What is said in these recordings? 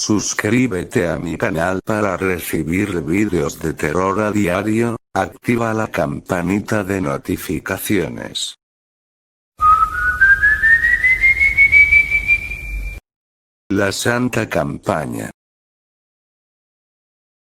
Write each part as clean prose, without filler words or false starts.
Suscríbete a mi canal para recibir vídeos de terror a diario, activa la campanita de notificaciones. La Santa Campaña.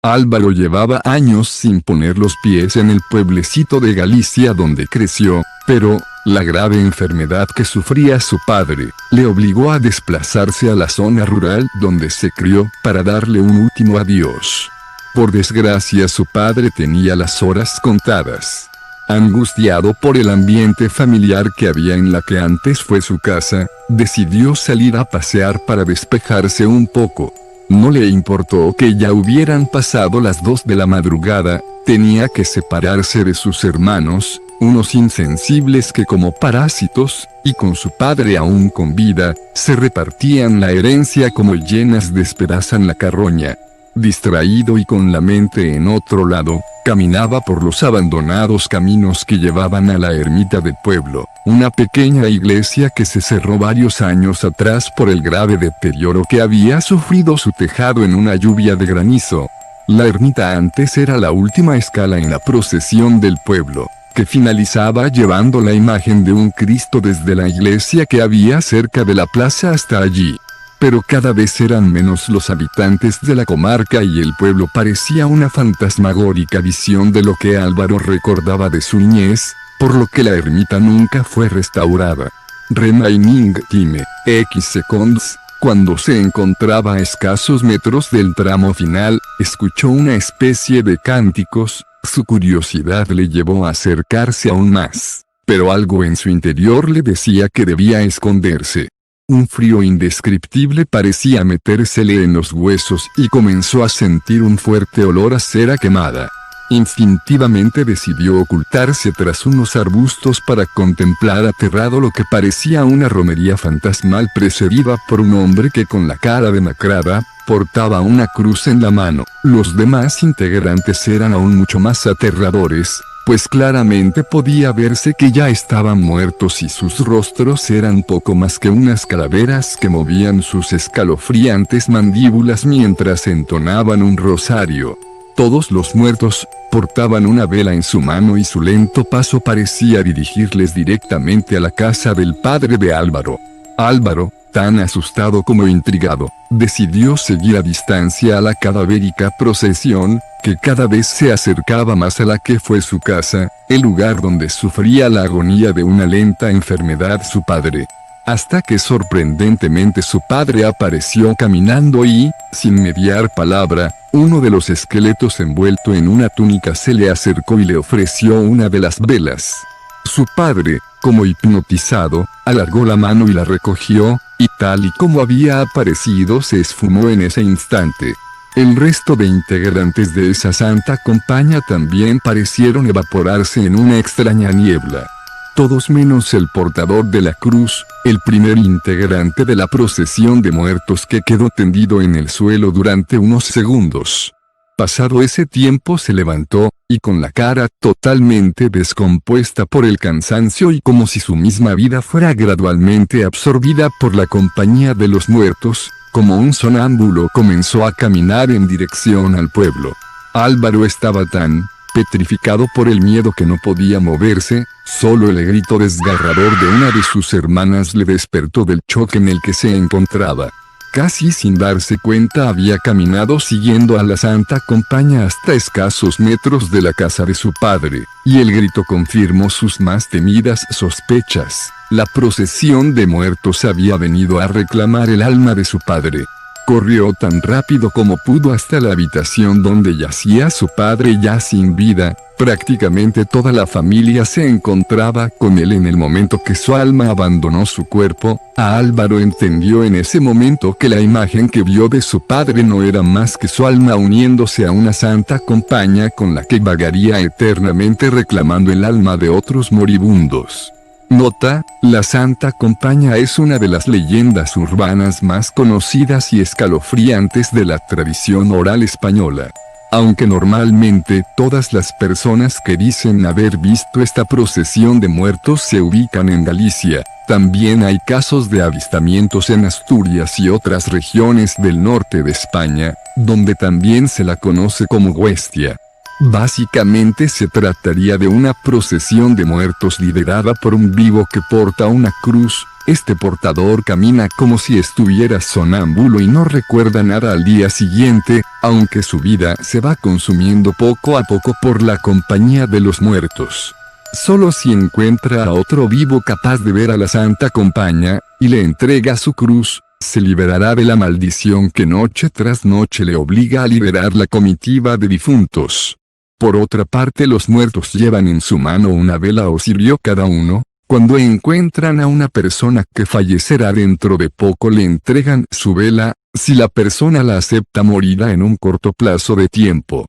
Álvaro llevaba años sin poner los pies en el pueblecito de Galicia donde creció, pero, la grave enfermedad que sufría su padre, le obligó a desplazarse a la zona rural donde se crió para darle un último adiós. Por desgracia su padre tenía las horas contadas. Angustiado por el ambiente familiar que había en la que antes fue su casa, decidió salir a pasear para despejarse un poco. No le importó que ya hubieran pasado las 2 de la madrugada, tenía que separarse de sus hermanos, unos insensibles que como parásitos, y con su padre aún con vida, se repartían la herencia como llenas despedazan la carroña. Distraído y con la mente en otro lado, caminaba por los abandonados caminos que llevaban a la ermita del pueblo, una pequeña iglesia que se cerró varios años atrás por el grave deterioro que había sufrido su tejado en una lluvia de granizo. La ermita antes era la última escala en la procesión del pueblo, que finalizaba llevando la imagen de un Cristo desde la iglesia que había cerca de la plaza hasta allí. Pero cada vez eran menos los habitantes de la comarca y el pueblo parecía una fantasmagórica visión de lo que Álvaro recordaba de su niñez, por lo que la ermita nunca fue restaurada. Remaining time, X seconds, cuando se encontraba a escasos metros del tramo final, escuchó una especie de cánticos, su curiosidad le llevó a acercarse aún más, pero algo en su interior le decía que debía esconderse. Un frío indescriptible parecía metérsele en los huesos y comenzó a sentir un fuerte olor a cera quemada. Instintivamente decidió ocultarse tras unos arbustos para contemplar aterrado lo que parecía una romería fantasmal precedida por un hombre que con la cara demacrada, portaba una cruz en la mano. Los demás integrantes eran aún mucho más aterradores, pues claramente podía verse que ya estaban muertos y sus rostros eran poco más que unas calaveras que movían sus escalofriantes mandíbulas mientras entonaban un rosario. Todos los muertos portaban una vela en su mano y su lento paso parecía dirigirles directamente a la casa del padre de Álvaro. Álvaro, tan asustado como intrigado, decidió seguir a distancia a la cadavérica procesión, que cada vez se acercaba más a la que fue su casa, el lugar donde sufría la agonía de una lenta enfermedad su padre. Hasta que sorprendentemente su padre apareció caminando y, sin mediar palabra, uno de los esqueletos envuelto en una túnica se le acercó y le ofreció una de las velas. Su padre, como hipnotizado, alargó la mano y la recogió, y tal y como había aparecido se esfumó en ese instante. El resto de integrantes de esa santa compañía también parecieron evaporarse en una extraña niebla. Todos menos el portador de la cruz, el primer integrante de la procesión de muertos que quedó tendido en el suelo durante unos segundos. Pasado ese tiempo se levantó, y con la cara totalmente descompuesta por el cansancio y como si su misma vida fuera gradualmente absorbida por la compañía de los muertos, como un sonámbulo comenzó a caminar en dirección al pueblo. Álvaro estaba tan petrificado por el miedo que no podía moverse, solo el grito desgarrador de una de sus hermanas le despertó del choque en el que se encontraba. Casi sin darse cuenta había caminado siguiendo a la Santa Compañía hasta escasos metros de la casa de su padre, y el grito confirmó sus más temidas sospechas. La procesión de muertos había venido a reclamar el alma de su padre. Corrió tan rápido como pudo hasta la habitación donde yacía su padre ya sin vida. Prácticamente toda la familia se encontraba con él en el momento que su alma abandonó su cuerpo. Álvaro entendió en ese momento que la imagen que vio de su padre no era más que su alma uniéndose a una santa compañía con la que vagaría eternamente reclamando el alma de otros moribundos. Nota: la Santa Compañía es una de las leyendas urbanas más conocidas y escalofriantes de la tradición oral española. Aunque normalmente todas las personas que dicen haber visto esta procesión de muertos se ubican en Galicia, también hay casos de avistamientos en Asturias y otras regiones del norte de España, donde también se la conoce como huestia. Básicamente se trataría de una procesión de muertos liderada por un vivo que porta una cruz. Este portador camina como si estuviera sonámbulo y no recuerda nada al día siguiente, aunque su vida se va consumiendo poco a poco por la compañía de los muertos. Solo si encuentra a otro vivo capaz de ver a la Santa Compañía, y le entrega su cruz, se liberará de la maldición que noche tras noche le obliga a liberar la comitiva de difuntos. Por otra parte, los muertos llevan en su mano una vela o cirio cada uno. Cuando encuentran a una persona que fallecerá dentro de poco le entregan su vela, si la persona la acepta morirá en un corto plazo de tiempo.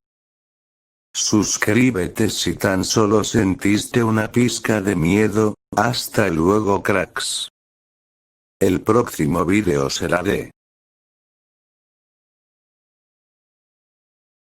Suscríbete si tan solo sentiste una pizca de miedo. Hasta luego, cracks. El próximo video será de